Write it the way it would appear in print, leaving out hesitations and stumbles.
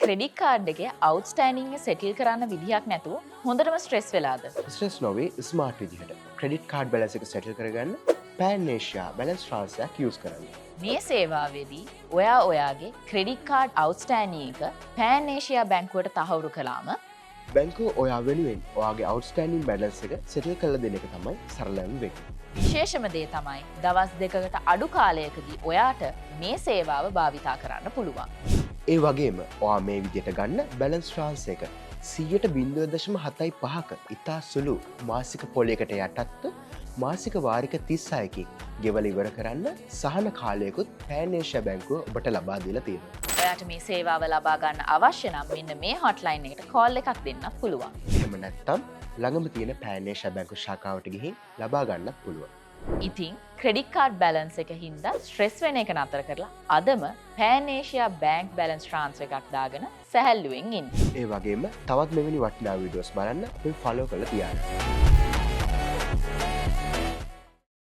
Credit card එකේ අවුට්ස්ටෑන්ඩින්ග් එක settle කරන්න විදිහක් නැතුව හොඳටම ස්ට්‍රෙස් වෙලාද? ස්ට්‍රෙස් නොවේ ස්මාර්ට් විදිහට ක්‍රෙඩිට් කාඩ් බැලන්ස් එක සෙටල් කරගන්න පෑන් ඒෂියා බැලන්ස් ට්‍රාන්ස්ෆර් එකක් යූස් කරන්න. මේ සේවාවේදී ඔයා ඔයාගේ ක්‍රෙඩිට් කාඩ් අවුට්ස්ටෑන්ඩින්ග් එක පෑන් ඒෂියා බැංකුවට තහවුරු කළාම බැංකුව ඔයා වෙනුවෙන් ඔයාගේ අවුට්ස්ටෑන්ඩින් බැලන්ස් එක සෙටල් කරලා දෙන එක තමයි සරලම වෙන්නේ. විශේෂම දේ තමයි දවස් දෙකකට අඩු කාලයකදී ඔයාට මේ සේවාව භාවිතා කරන්න පුළුවන්. ඒ වගේම ඔයා මේ විදිහට ගන්න බැලන්ස් ට්‍රාන්ස්ෆර් එක 0.05ක ඉතා සුළු මාසික පොලයකට යටත්ව මාසික වාරික 36කින් ගෙවල ඉවර කරන්න සහන කාලයකුත් පෑන් ඒෂියා බැංකුව ඔබට ලබා දීලා තියෙනවා. ඔයාට මේ සේවාව ලබා ගන්න අවශ්‍ය නම් මෙන්න මේ හොට්ලයින් එකට කෝල් එකක් දෙන්නත් පුළුවන්. එහෙම නැත්නම් ළඟම තියෙන පෑන් ඒෂියා බැංකුව ශාඛාවට ගිහින් ලබා ගන්නත් පුළුවන්. ඉතින් ක්‍රෙඩිට් කාඩ් බැලන්ස් එක හින්දා ස්ට්‍රෙස් වෙන එක නතර කරලා අදම පෑන් ඒෂියා බැංක් බැලන්ස් ට්‍රාන්ස්ෆර් එකක් දාගෙන සැහැල්ලුවෙන් ඉන්න. ඒ වගේම තවත් මෙවැනි වටිනා වීඩියෝස් බලන්න අපිව ෆලෝ කරලා තියාගන්න.